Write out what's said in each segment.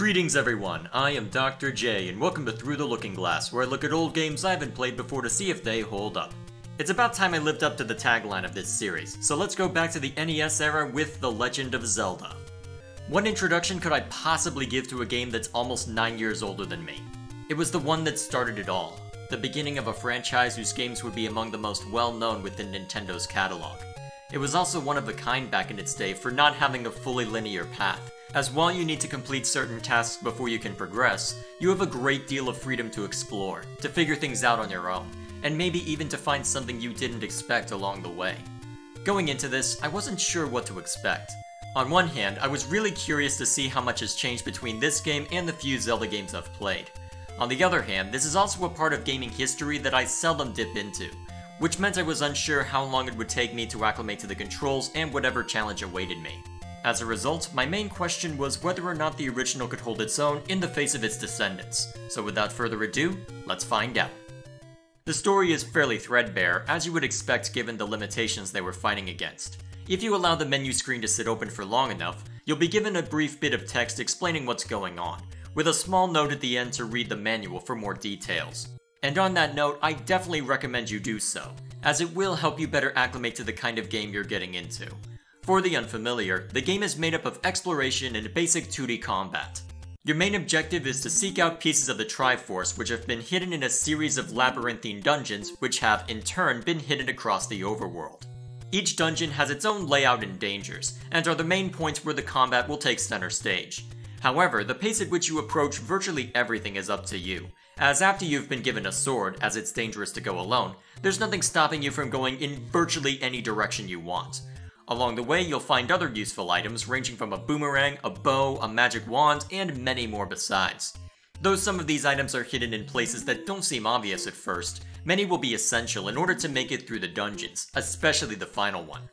Greetings everyone, I am Dr. J and welcome to Through the Looking Glass, where I look at old games I haven't played before to see if they hold up. It's about time I lived up to the tagline of this series, so let's go back to the NES era with The Legend of Zelda. What introduction could I possibly give to a game that's almost 9 years older than me? It was the one that started it all, the beginning of a franchise whose games would be among the most well-known within Nintendo's catalog. It was also one of a kind back in its day for not having a fully linear path, as while you need to complete certain tasks before you can progress, you have a great deal of freedom to explore, to figure things out on your own, and maybe even to find something you didn't expect along the way. Going into this, I wasn't sure what to expect. On one hand, I was really curious to see how much has changed between this game and the few Zelda games I've played. On the other hand, this is also a part of gaming history that I seldom dip into, which meant I was unsure how long it would take me to acclimate to the controls and whatever challenge awaited me. As a result, my main question was whether or not the original could hold its own in the face of its descendants. So without further ado, let's find out. The story is fairly threadbare, as you would expect given the limitations they were fighting against. If you allow the menu screen to sit open for long enough, you'll be given a brief bit of text explaining what's going on, with a small note at the end to read the manual for more details. And on that note, I definitely recommend you do so, as it will help you better acclimate to the kind of game you're getting into. For the unfamiliar, the game is made up of exploration and basic 2D combat. Your main objective is to seek out pieces of the Triforce which have been hidden in a series of labyrinthine dungeons which have, in turn, been hidden across the overworld. Each dungeon has its own layout and dangers, and are the main points where the combat will take center stage. However, the pace at which you approach virtually everything is up to you, as after you've been given a sword, as it's dangerous to go alone, there's nothing stopping you from going in virtually any direction you want. Along the way, you'll find other useful items ranging from a boomerang, a bow, a magic wand, and many more besides. Though some of these items are hidden in places that don't seem obvious at first, many will be essential in order to make it through the dungeons, especially the final one.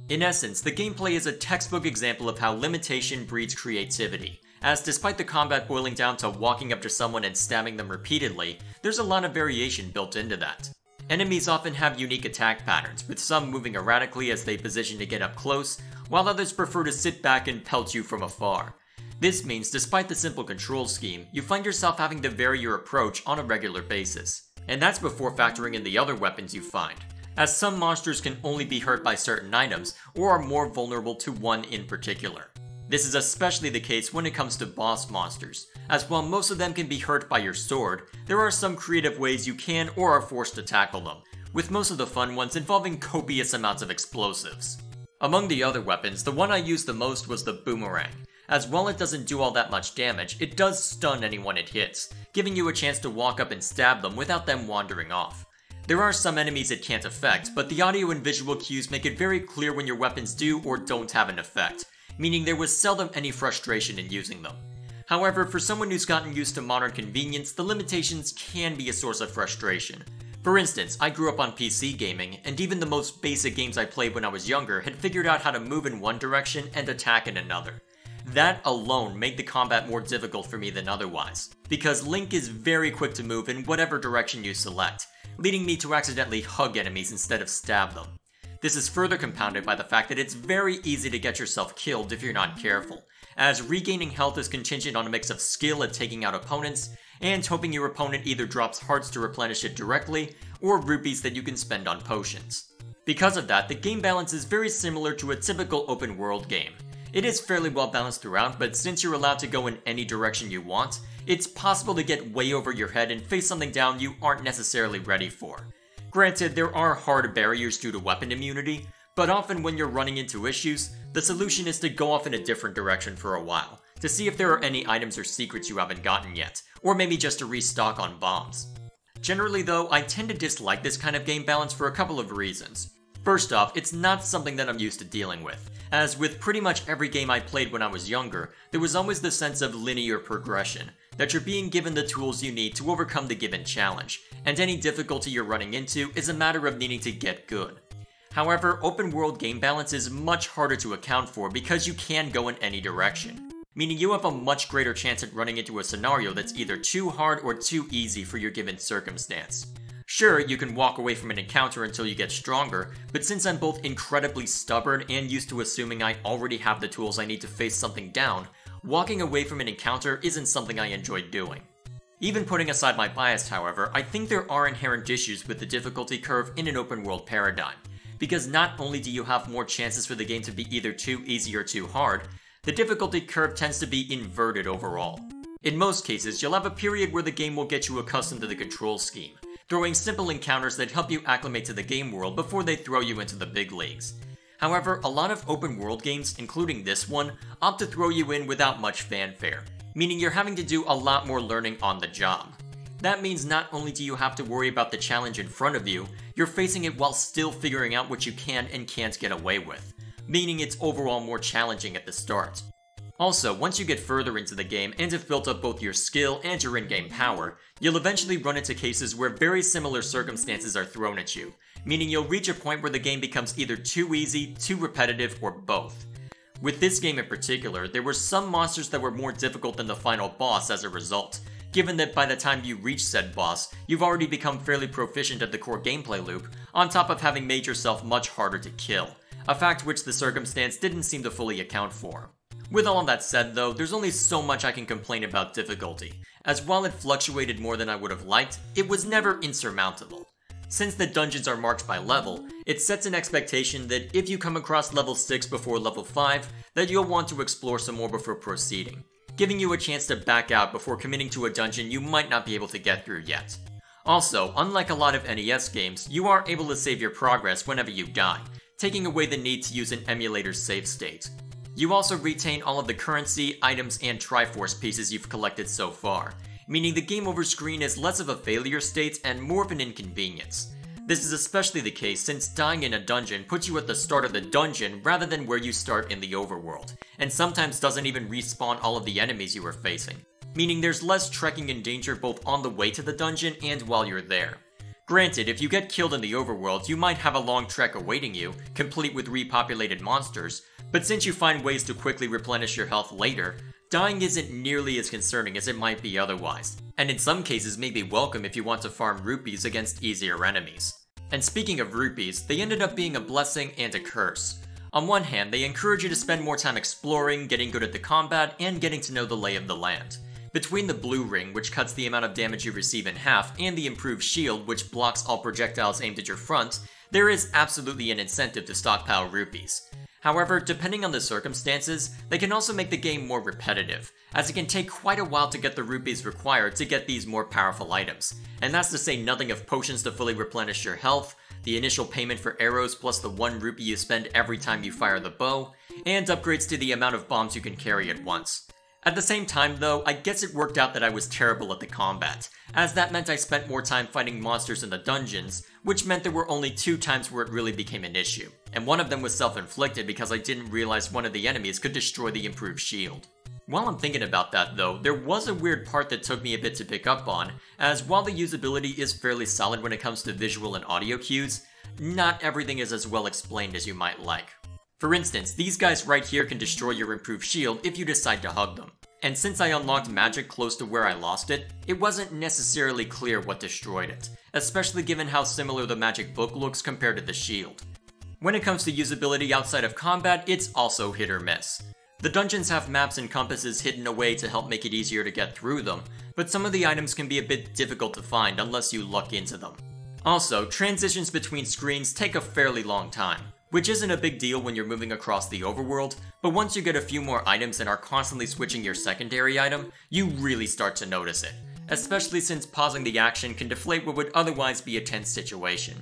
In essence, the gameplay is a textbook example of how limitation breeds creativity, as despite the combat boiling down to walking up to someone and stabbing them repeatedly, there's a lot of variation built into that. Enemies often have unique attack patterns, with some moving erratically as they position to get up close, while others prefer to sit back and pelt you from afar. This means, despite the simple control scheme, you find yourself having to vary your approach on a regular basis. And that's before factoring in the other weapons you find, as some monsters can only be hurt by certain items, or are more vulnerable to one in particular. This is especially the case when it comes to boss monsters, as while most of them can be hurt by your sword, there are some creative ways you can or are forced to tackle them, with most of the fun ones involving copious amounts of explosives. Among the other weapons, the one I used the most was the boomerang, as while it doesn't do all that much damage, it does stun anyone it hits, giving you a chance to walk up and stab them without them wandering off. There are some enemies it can't affect, but the audio and visual cues make it very clear when your weapons do or don't have an effect, meaning there was seldom any frustration in using them. However, for someone who's gotten used to modern convenience, the limitations can be a source of frustration. For instance, I grew up on PC gaming, and even the most basic games I played when I was younger had figured out how to move in one direction and attack in another. That alone made the combat more difficult for me than otherwise, because Link is very quick to move in whatever direction you select, leading me to accidentally hug enemies instead of stab them. This is further compounded by the fact that it's very easy to get yourself killed if you're not careful, as regaining health is contingent on a mix of skill at taking out opponents, and hoping your opponent either drops hearts to replenish it directly, or rupees that you can spend on potions. Because of that, the game balance is very similar to a typical open world game. It is fairly well balanced throughout, but since you're allowed to go in any direction you want, it's possible to get way over your head and face something down you aren't necessarily ready for. Granted, there are hard barriers due to weapon immunity, but often when you're running into issues, the solution is to go off in a different direction for a while, to see if there are any items or secrets you haven't gotten yet, or maybe just to restock on bombs. Generally though, I tend to dislike this kind of game balance for a couple of reasons. First off, it's not something that I'm used to dealing with, as with pretty much every game I played when I was younger, there was always the sense of linear progression, that you're being given the tools you need to overcome the given challenge, and any difficulty you're running into is a matter of needing to get good. However, open world game balance is much harder to account for because you can go in any direction, meaning you have a much greater chance at running into a scenario that's either too hard or too easy for your given circumstance. Sure, you can walk away from an encounter until you get stronger, but since I'm both incredibly stubborn and used to assuming I already have the tools I need to face something down, walking away from an encounter isn't something I enjoy doing. Even putting aside my bias, however, I think there are inherent issues with the difficulty curve in an open world paradigm, because not only do you have more chances for the game to be either too easy or too hard, the difficulty curve tends to be inverted overall. In most cases, you'll have a period where the game will get you accustomed to the control scheme, throwing simple encounters that help you acclimate to the game world before they throw you into the big leagues. However, a lot of open world games, including this one, opt to throw you in without much fanfare, meaning you're having to do a lot more learning on the job. That means not only do you have to worry about the challenge in front of you, you're facing it while still figuring out what you can and can't get away with, meaning it's overall more challenging at the start. Also, once you get further into the game and have built up both your skill and your in-game power, you'll eventually run into cases where very similar circumstances are thrown at you, meaning you'll reach a point where the game becomes either too easy, too repetitive, or both. With this game in particular, there were some monsters that were more difficult than the final boss as a result, given that by the time you reach said boss, you've already become fairly proficient at the core gameplay loop, on top of having made yourself much harder to kill, a fact which the circumstance didn't seem to fully account for. With all of that said though, there's only so much I can complain about difficulty, as while it fluctuated more than I would have liked, it was never insurmountable. Since the dungeons are marked by level, it sets an expectation that if you come across level 6 before level 5, that you'll want to explore some more before proceeding, giving you a chance to back out before committing to a dungeon you might not be able to get through yet. Also, unlike a lot of NES games, you are able to save your progress whenever you die, taking away the need to use an emulator's save state. You also retain all of the currency, items, and Triforce pieces you've collected so far, meaning the game over screen is less of a failure state and more of an inconvenience. This is especially the case since dying in a dungeon puts you at the start of the dungeon rather than where you start in the overworld, and sometimes doesn't even respawn all of the enemies you are facing, meaning there's less trekking and danger both on the way to the dungeon and while you're there. Granted, if you get killed in the overworld, you might have a long trek awaiting you, complete with repopulated monsters, but since you find ways to quickly replenish your health later, dying isn't nearly as concerning as it might be otherwise, and in some cases may be welcome if you want to farm rupees against easier enemies. And speaking of rupees, they ended up being a blessing and a curse. On one hand, they encourage you to spend more time exploring, getting good at the combat, and getting to know the lay of the land. Between the blue ring, which cuts the amount of damage you receive in half, and the improved shield, which blocks all projectiles aimed at your front, there is absolutely an incentive to stockpile rupees. However, depending on the circumstances, they can also make the game more repetitive, as it can take quite a while to get the rupees required to get these more powerful items, and that's to say nothing of potions to fully replenish your health, the initial payment for arrows plus the 1 rupee you spend every time you fire the bow, and upgrades to the amount of bombs you can carry at once. At the same time though, I guess it worked out that I was terrible at the combat, as that meant I spent more time fighting monsters in the dungeons, which meant there were only 2 times where it really became an issue, and one of them was self-inflicted because I didn't realize one of the enemies could destroy the improved shield. While I'm thinking about that though, there was a weird part that took me a bit to pick up on, as while the usability is fairly solid when it comes to visual and audio cues, not everything is as well explained as you might like. For instance, these guys right here can destroy your improved shield if you decide to hug them. And since I unlocked magic close to where I lost it, it wasn't necessarily clear what destroyed it, especially given how similar the magic book looks compared to the shield. When it comes to usability outside of combat, it's also hit or miss. The dungeons have maps and compasses hidden away to help make it easier to get through them, but some of the items can be a bit difficult to find unless you luck into them. Also, transitions between screens take a fairly long time, which isn't a big deal when you're moving across the overworld, but once you get a few more items and are constantly switching your secondary item, you really start to notice it, especially since pausing the action can deflate what would otherwise be a tense situation.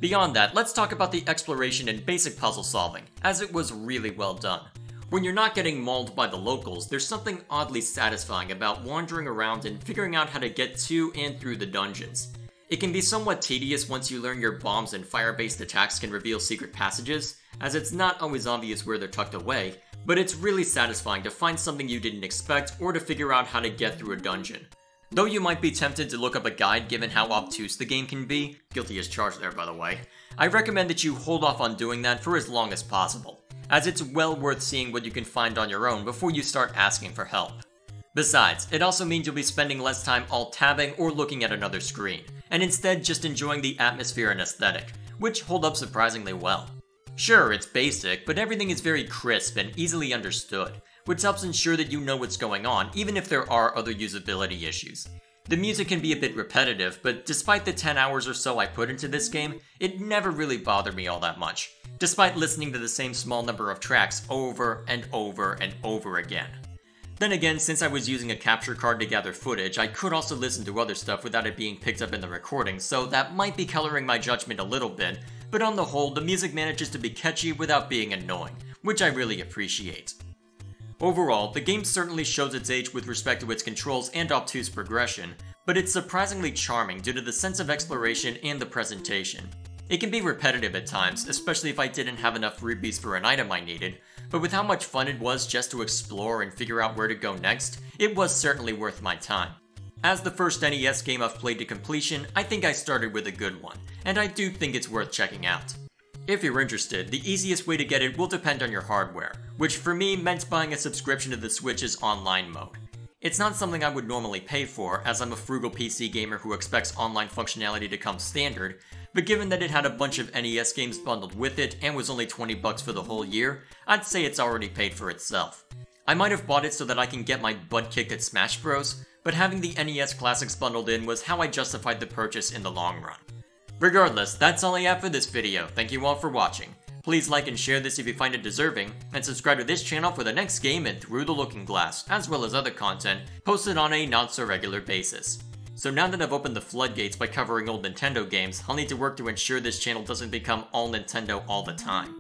Beyond that, let's talk about the exploration and basic puzzle solving, as it was really well done. When you're not getting mauled by the locals, there's something oddly satisfying about wandering around and figuring out how to get to and through the dungeons. It can be somewhat tedious once you learn your bombs and fire-based attacks can reveal secret passages, as it's not always obvious where they're tucked away, but it's really satisfying to find something you didn't expect or to figure out how to get through a dungeon. Though you might be tempted to look up a guide given how obtuse the game can be, guilty as charged there by the way, I recommend that you hold off on doing that for as long as possible, as it's well worth seeing what you can find on your own before you start asking for help. Besides, it also means you'll be spending less time alt-tabbing or looking at another screen, and instead just enjoying the atmosphere and aesthetic, which hold up surprisingly well. Sure, it's basic, but everything is very crisp and easily understood, which helps ensure that you know what's going on, even if there are other usability issues. The music can be a bit repetitive, but despite the 10 hours or so I put into this game, it never really bothered me all that much, despite listening to the same small number of tracks over and over and over again. Then again, since I was using a capture card to gather footage, I could also listen to other stuff without it being picked up in the recording, so that might be coloring my judgment a little bit, but on the whole, the music manages to be catchy without being annoying, which I really appreciate. Overall, the game certainly shows its age with respect to its controls and obtuse progression, but it's surprisingly charming due to the sense of exploration and the presentation. It can be repetitive at times, especially if I didn't have enough rupees for an item I needed, but with how much fun it was just to explore and figure out where to go next, it was certainly worth my time. As the first NES game I've played to completion, I think I started with a good one, and I do think it's worth checking out. If you're interested, the easiest way to get it will depend on your hardware, which for me meant buying a subscription to the Switch's online mode. It's not something I would normally pay for, as I'm a frugal PC gamer who expects online functionality to come standard, but given that it had a bunch of NES games bundled with it and was only $20 for the whole year, I'd say it's already paid for itself. I might have bought it so that I can get my butt kicked at Smash Bros, but having the NES Classics bundled in was how I justified the purchase in the long run. Regardless, that's all I have for this video. Thank you all for watching. Please like and share this if you find it deserving, and subscribe to this channel for the next game in Through the Looking Glass, as well as other content posted on a not-so-regular basis. So now that I've opened the floodgates by covering old Nintendo games, I'll need to work to ensure this channel doesn't become all Nintendo all the time.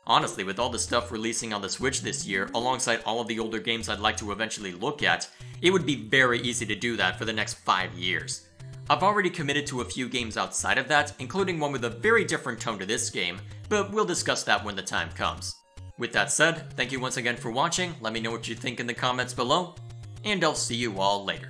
Honestly, with all the stuff releasing on the Switch this year, alongside all of the older games I'd like to eventually look at, it would be very easy to do that for the next 5 years. I've already committed to a few games outside of that, including one with a very different tone to this game, but we'll discuss that when the time comes. With that said, thank you once again for watching, let me know what you think in the comments below, and I'll see you all later.